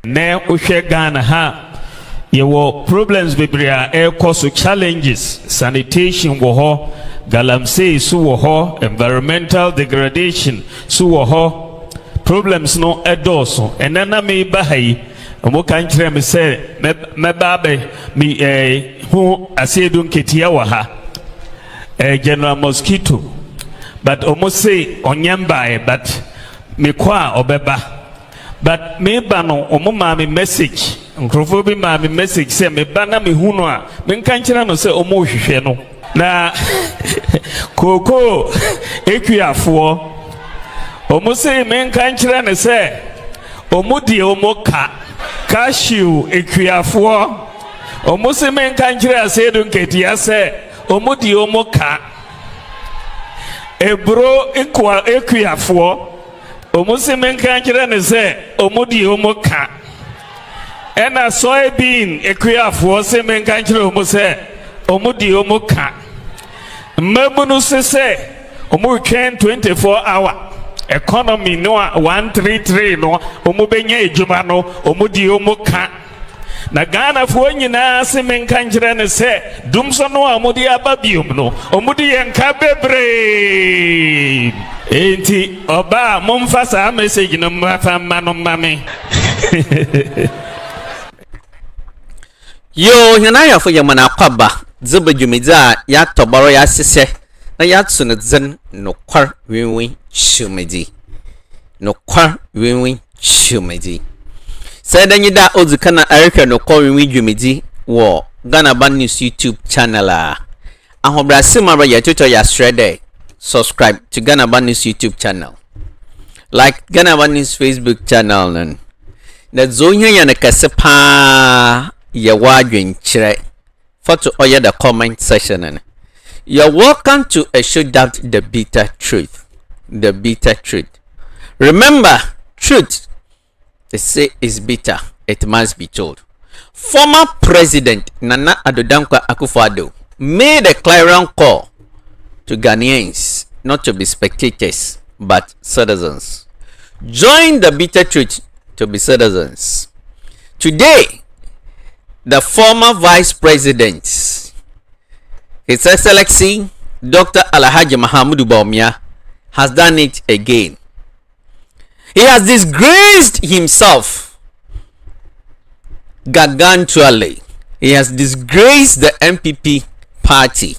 ne uhwe Ghana ha yewo problems bebrea air cause challenges sanitation wo ho galamsey so wo ho environmental degradation so wo ho problems no edoso enana me bahai omo kan kire me se me babe mi hu Asiedu Nketia wa ha general mosquito but omo say onyamba but me kwa obeba but me ba no omo ma me message nkrofo bi ma me message say me ba na me hu no a me kan kire no say omo hwehwe no na koko ekuafo omo say me kan kire no say omo die omo cashew ekuafo omo say me kan kire Asiedu Nketia say omo die omo ebro ekuafo omo say me kan kire no say omo die omo ena soybean ekuafo say me kan kire omo say omo die omo mmabunu say omo twen 24 hour economy no 133 no omo benya ejuma no omo die omo na Ghana fo nyina se men kanjira ne se dumso no amudi ababium no omudi yenka bebre enti oba momfasa message no mafa mano mame yo hina ya fo yamana kwaba zebadwumidza ya toboro ya sese na ya tsune zen no kwar winwi shumedi no kwar winwi shumedi Sedanyida ozukana Erica no kwinwi dwumedi wo Ghana Band News YouTube channel ahobrase mara ya tuto ya shredder subscribe to Ghana Band News YouTube channel like Ghana Band News Facebook channel nan na zonya ya na kasepa ya wadwen kire photo oya the comment section nan you're welcome to a show that the bitter truth remember truth they say is bitter, it must be told. Former President Nana Addo Dankwa Akufo-Addo made a clarion call to Ghanaians not to be spectators but citizens. Join the bitter truth to be citizens. Today, the former Vice President, His Excellency Dr. Alhaji Mahamudu Bawumia, has done it again. He has disgraced himself gargantually. He has disgraced the MPP party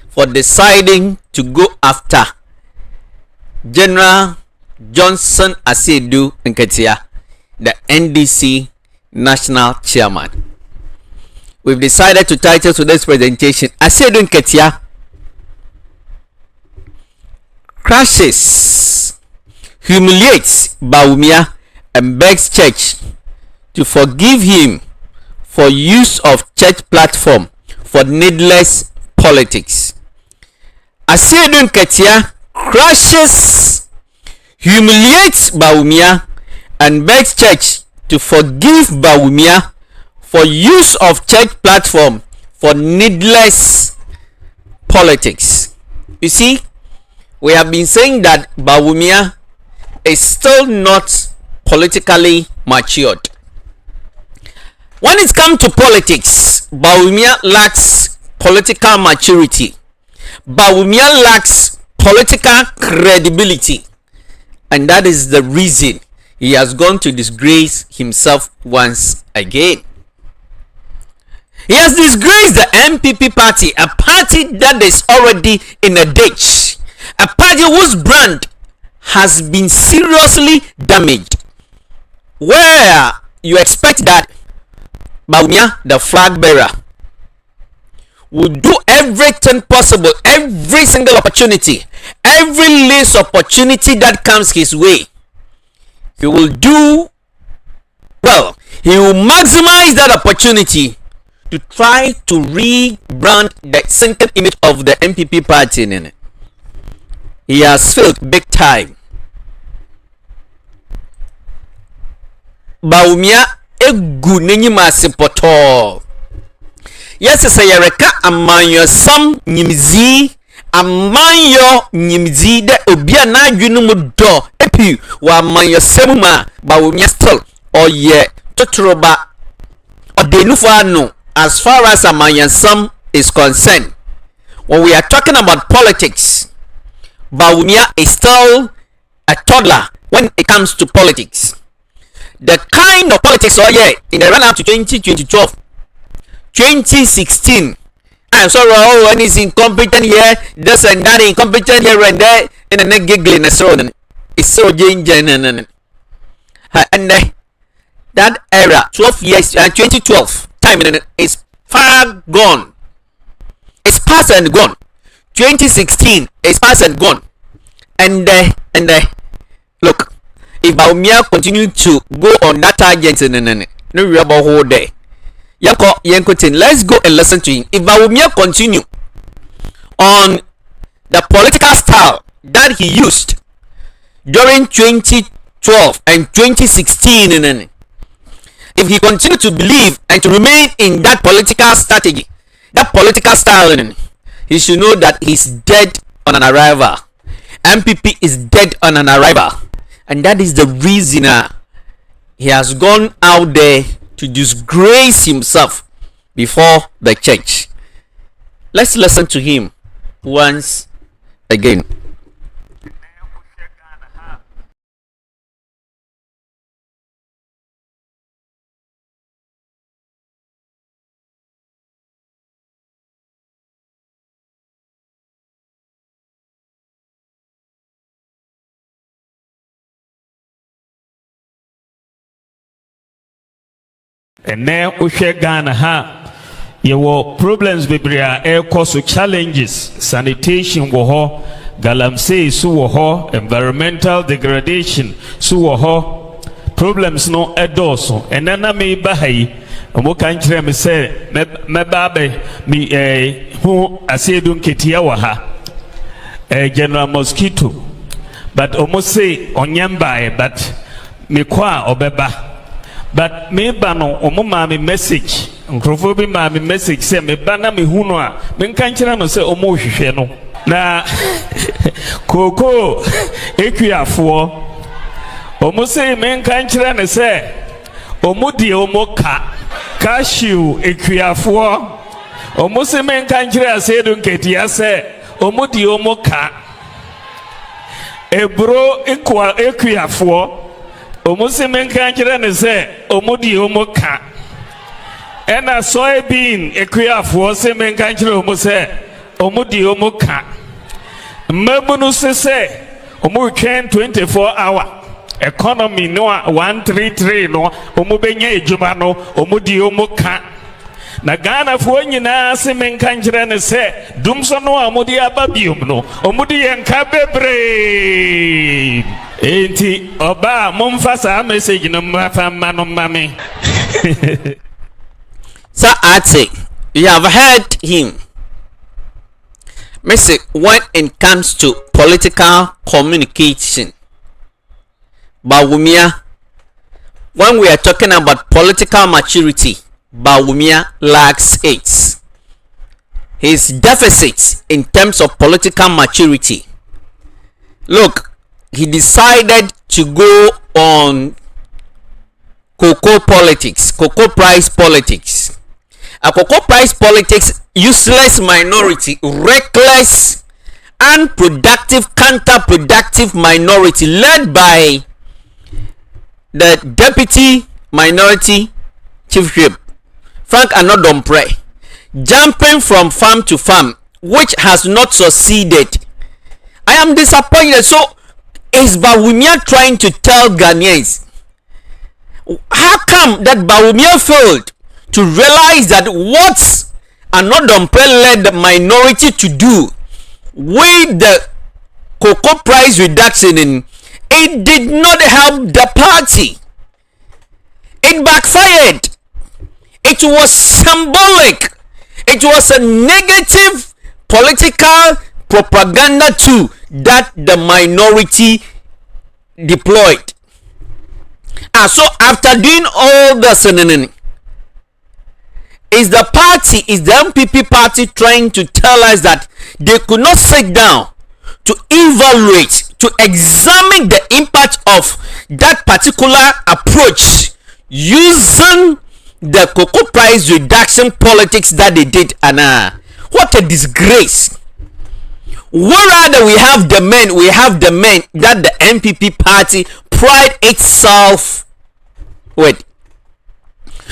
for deciding to go after General Johnson Asiedu Nketia, the NDC national chairman. We've decided to title today's presentation Asiedu Nketia crashes, humiliates Bawumia and begs church to forgive him for use of church platform for needless politics. Asiedu Nketia crashes, humiliates Bawumia and begs church to forgive Bawumia for use of church platform for needless politics. You see, we have been saying that Bawumia is still not politically matured. When it comes to politics, Bawumia lacks political maturity. Bawumia lacks political credibility. And that is the reason he has gone to disgrace himself once again. He has disgraced the MPP party, a party that is already in a ditch. A party whose brand has been seriously damaged, where you expect that Bawumia, the flag bearer, would do everything possible, every single opportunity, every least opportunity that comes his way, he will do well. He will maximize that opportunity to try to rebrand the single image of the MPP party in it. He has failed big time. Bawumia egu nenyima sipoto. Yes, say yereka amanyo sam nyimzi, amanyo nyimzi de obia na adwunu mu do epi wa amanyo semuma Bawumia still oye totoroba odenufano as far as amayansam is concerned. When we are talking about politics, Bawumia is still a toddler when it comes to politics. The kind of politics in the run up to 2012, 2016, I'm sorry, oh, and he's incompetent here, this and that, incompetent here and there, and then giggling and so on. It's so ginger and that era, 12 years, 2012 time is far gone. It's past and gone. 2016 is past and gone. And look, if Bawumia continue to go on that tangent, no rubber whole day. Let's go and listen to him. If Bawumia continue on the political style that he used during 2012 and 2016, if he continue to believe and to remain in that political strategy, that political style, he should know that he's dead on an arrival. MPP is dead on an arrival, and that is the reason he has gone out there to disgrace himself before the church. Let's listen to him once again. Ene uhwe Ghana ha yewo problems bebre air cause challenges, sanitation wo ho, galamsey su wo ho, environmental degradation su wo ho, problems no edoso enana me bahai omo kan kire me se me babe mi hu Asiedu Nketia wa ha general mosquito, but omo say onyamba but me kwa obeba. But me bano omo me message nkrofo bi ma me message say me bana me hunu a me nka nkyira no say omo hwehwe no na koko ekuafo omo say me nka nkyira ne say omo die omo cashew ekuafo omo say me nka nkyira Asiedu Nketia say omo die omo ebro ekuafo omusi menkanjira ne se omudi omoka ena soybean ekuafo se menkanjira omuse omudi omoka mmabunu se omutwen 24 hour economy no 133 no omubenya ejuma no omudi omoka na Ghana fo nyina se menkanjira ne se dumso no amudi ababium no omudi yenka bebre. Enti oba mumfasa message no mafa mano mame. Sir Ate, you have heard him. Message when it comes to political communication. Bawumia, when we are talking about political maturity, Bawumia lacks it. His deficit in terms of political maturity. Look, he decided to go on cocoa politics, cocoa price politics. A cocoa price politics, useless minority, reckless, unproductive, counterproductive minority led by the deputy minority chief whip, Frank Anodompre, jumping from farm to farm, which has not succeeded. I am disappointed. So, is Bawumia trying to tell Ghanaians how come that Bawumia failed to realize that what Anodompre led the minority to do with the cocoa price reduction it did not help the party. It backfired. It was symbolic. It was a negative political propaganda too that the minority deployed. So after doing all this, is the MPP party trying to tell us that they could not sit down to evaluate, to examine the impact of that particular approach using the cocoa price reduction politics that they did. And what a disgrace. Whereas we have the men that the MPP party pride itself with.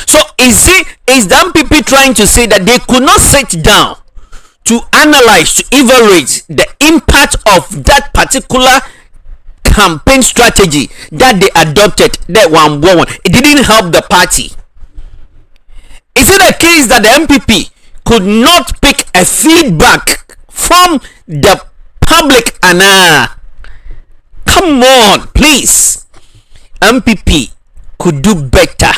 So is the MPP trying to say that they could not sit down to analyze, to evaluate the impact of that particular campaign strategy that they adopted? That one, it didn't help the party. Is it a case that the MPP could not pick a feedback from the public? And come on, please, MPP could do better.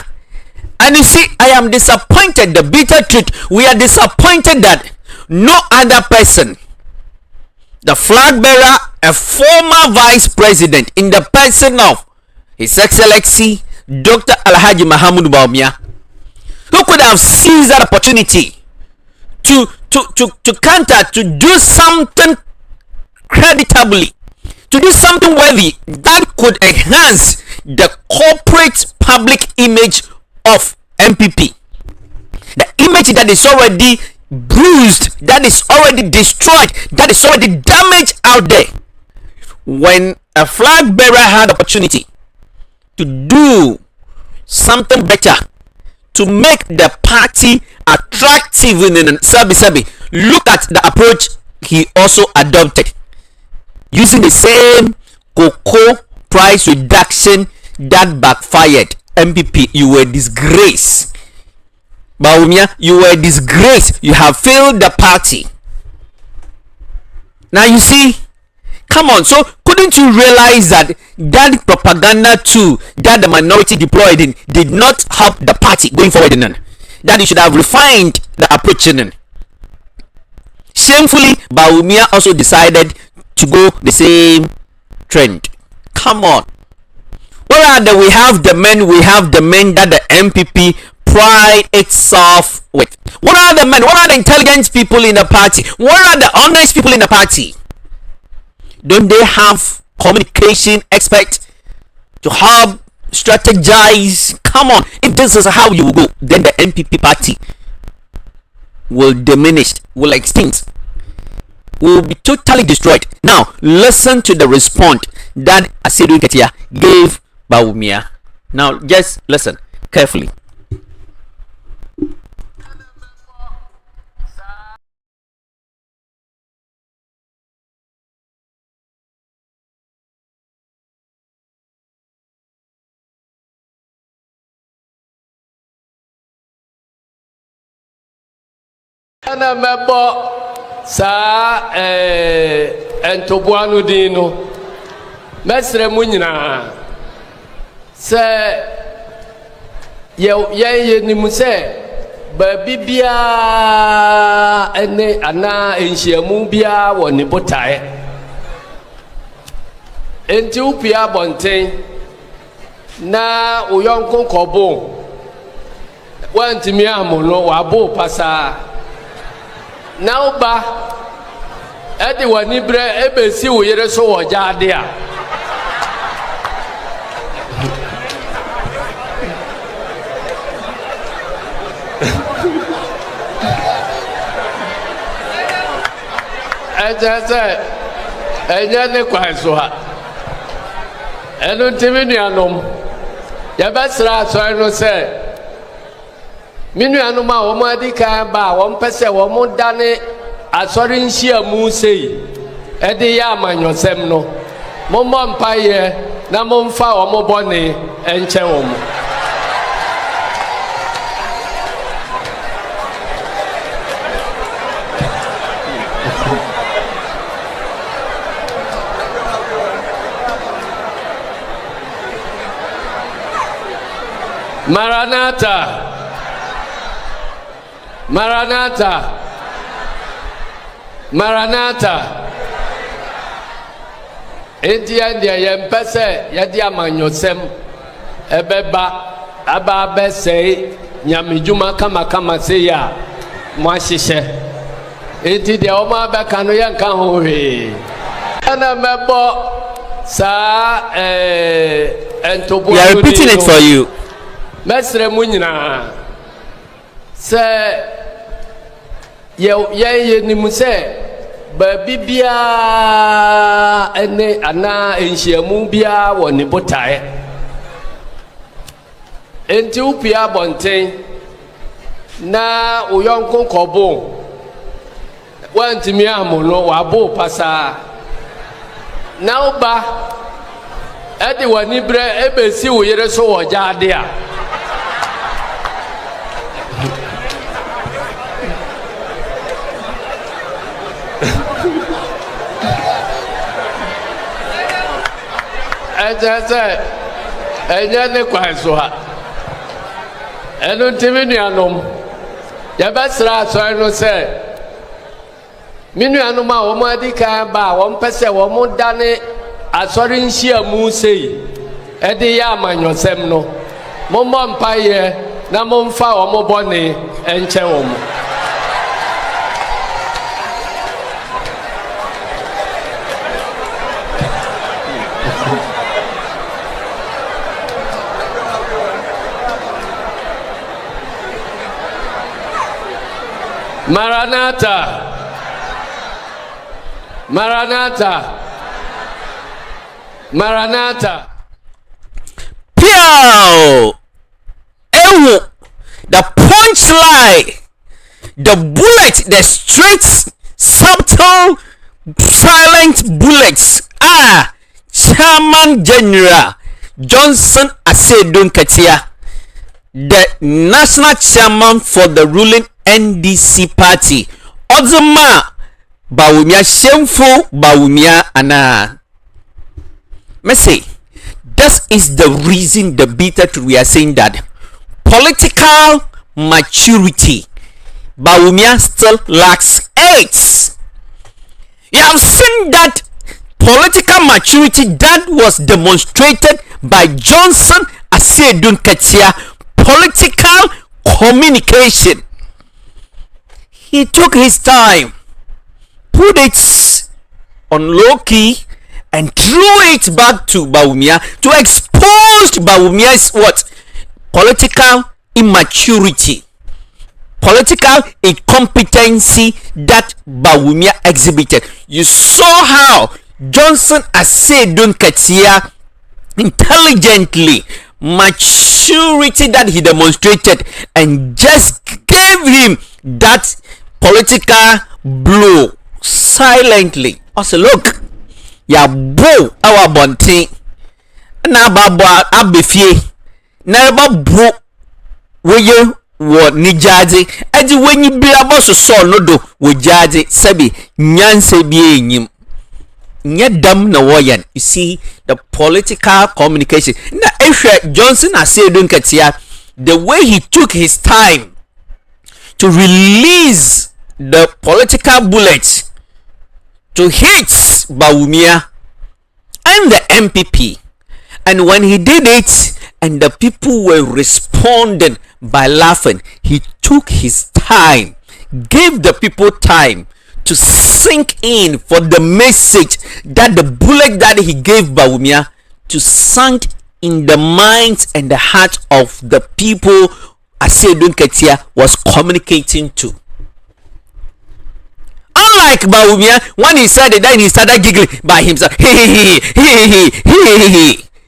And you see, I am disappointed. The bitter truth, we are disappointed that no other person, the flag bearer, a former vice president in the person of His Excellency Dr. Alhaji Mahamudu Bawumia, who could have seized that opportunity to counter, to do something creditably, to do something worthy that could enhance the corporate public image of MPP, the image that is already bruised, that is already destroyed, that is already damaged out there. When a flag bearer had opportunity to do something better, to make the party attractive in Sabi, look at the approach he also adopted, using the same cocoa price reduction that backfired. MPP, you were a disgrace. Bawumia, you were a disgrace. You have failed the party. Now you see, come on. So couldn't you realize that that propaganda too that the minority deployed in did not help the party going forward? That you should have refined the approach. Shamefully, Bawumia also decided to go the same trend. Come on. Whereas we have the men that the MPP pride itself with. What are the men? What are the intelligent people in the party? What are the honest people in the party? Don't they have communication experts to help strategize? Come on, if this is how you will go, then the MPP party will diminish, will extinct, will be totally destroyed. Now listen to the response that Asiedu Nketia gave Bawumia. Now just listen carefully. Ana mebo sa entobuanu dino mesre mu nyina se ye nimu se ba bibia ene ana enhyiamu bia woni botae enti upia bonten na uyonko kobo wantimi amono wabo pasa now ba edi wani bre ebesi wo yere so wo jaade a enye ne kwanso ha enu timi anom ya besra so enu se minu anuma wo mo adika ba wo mpese wo mo dane asori nhia mu sei ede ya amanyosem no mo mo mpaye na mo mfa wo mo bone enche wo mo Maranatha India yempese yadi amanyosem ebeba aba bese nyamijuma kama se ya mwashishe enti de o ma be kanu yanka ho we ana mebo sa entobu. We are repeating it for you. mɛsrɛ mu nyinaa sɛ yɛnim sɛ baabi biara ɛne anaa nhyiamu biara wɔ ne botaeɛ enti wopue abɔnten na wo yɔnko kɔbo woantumi amo no wabo pasaa na woba ɛde w'ani berɛ ɛbɛsi wo yere so wɔ gyaade a ɛkyɛ sɛ ɛnyɛ ne kwan so ha ɛno nti me nuanom yɛbɛsrɛ asɔre no sɛ me nuanom a wɔn adi kan ba a wɔmpɛ sɛ wɔn dane asɔre nhyiamu sei ɛde yɛ amanyɔsɛm no mommɔ mpaeɛ na momfa wɔn bɔne nkyɛ wɔn. Maranatha, Maranatha, Maranatha. Pow! Ewo, the punchline, the bullet, the straight, subtle, silent bullets. Chairman General Johnson Asiedu Nketia, the national chairman for the ruling NDC party. Ozema Bawumia, shameful Bawumia ana. Me say, this is the reason the bitter truth we are saying that political maturity Bawumia still lacks it. You have seen that political maturity that was demonstrated by Johnson Asiedu Nketia. Political communication. He took his time, put it on low key, and threw it back to Bawumia to expose Bawumia's what? Political immaturity, political incompetency that Bawumia exhibited. You saw how Johnson Asiedu Nketia intelligently, maturity that he demonstrated, and just gave him that political blow silently. Also, look, ya bo our bonting na babo abefie na ba bro weye wo ni jade adi wenyi bia boso so no do wo jade sabi nyanse bi enyim nye dam na woyan. You see the political communication na ehwe Johnson Asiedu Nketia, the way he took his time to release the political bullets to hit Bawumia and the MPP, and when he did it and the people were responding by laughing, he took his time, gave the people time to sink in for the message that the bullet that he gave Bawumia to sink in the minds and the heart of the people Asiedu Nketia was communicating to. Unlike Bawumia, when he said it, then he started giggling by himself.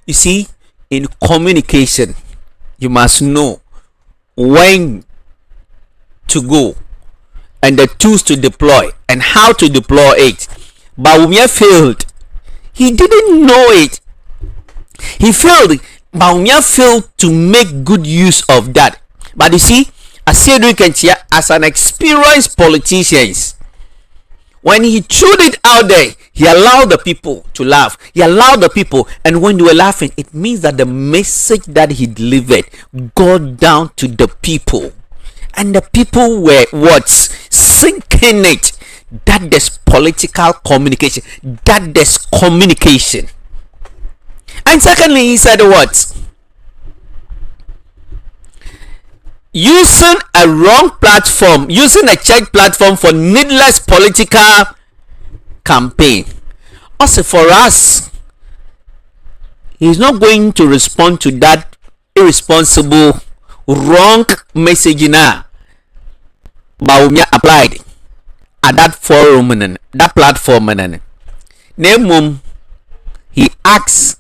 You see, in communication, you must know when to go and the tools to deploy and how to deploy it. Bawumia failed. He didn't know it. He failed. Bawumia failed to make good use of that. But you see, Asiedu Nketia, as an experienced politician, when he threw it out there, he allowed the people to laugh. He allowed the people, and when they were laughing, it means that the message that he delivered got down to the people, and the people were what? Sinking it. That is political communication. That is communication. And secondly, he said what? Using a wrong platform, using a church platform for needless political campaign. Also, for us, he's not going to respond to that irresponsible, wrong messaging Bawumia applied at that forum and that platform and name he asks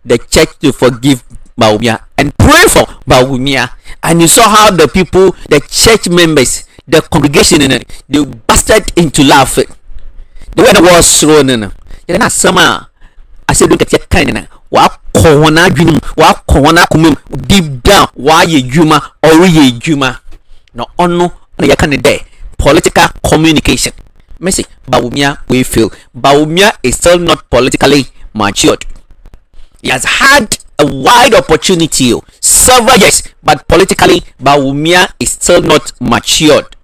the church to forgive Bawumia and pray for Bawumia, and you saw how the people, the church members, the congregation they busted into laughing. The way the was thrown in, you're not summer. Asiedu Nketia kind wa kɔwana dwunum wa kɔwana kumum deep down wa ye dwuma or ye dwuma no ono na yaka ne there political communication. Messi Bawumia we feel Bawumia is still not politically matured. He has had a wide opportunity several years, but politically Bawumia is still not matured.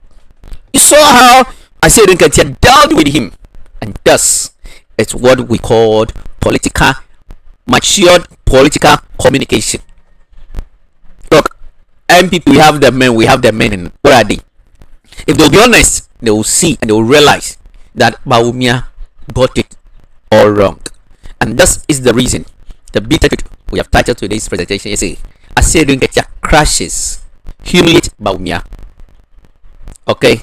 You saw how Asiedu Nketia dealt with him, and thus it's what we call political matured political communication. Look, MPP, we have the men, and what are they? If they'll be honest, they will see and they will realize that Bawumia got it all wrong, and this is the reason the bitter truth we have titled today's presentation is Asiedu Nketia crashes humiliate Bawumia, okay,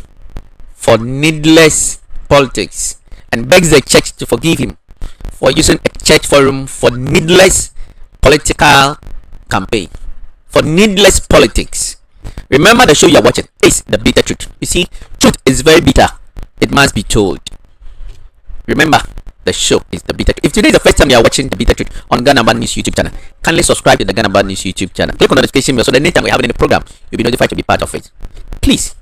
for needless politics, and begs the church to forgive him for using a church forum for needless political campaign, for needless politics. Remember, the show you are watching is the bitter truth. You see, truth is very bitter. It must be told. Remember, the show is the bitter truth. If today is the first time you are watching the bitter truth on Ghana Bad News YouTube channel, kindly subscribe to the Ghana Bad News YouTube channel. Click on the notification bell so that anytime we have any program, you'll be notified to be part of it. Please,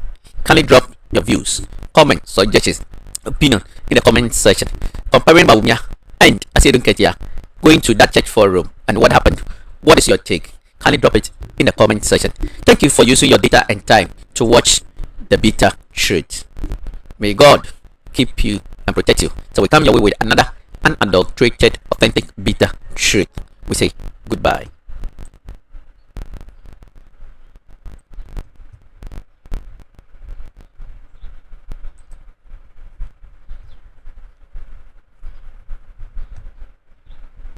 kindly drop your views, comments, suggestions, opinion in the comment section. Comparing Bawumia and Asiedu Nketia going to that church forum and what happened. What is your take? Kindly drop it in the comment section. Thank you for using your data and time to watch the bitter truth. May God keep you and protect you. So we come your way with another unadulterated, authentic, bitter truth. We say goodbye.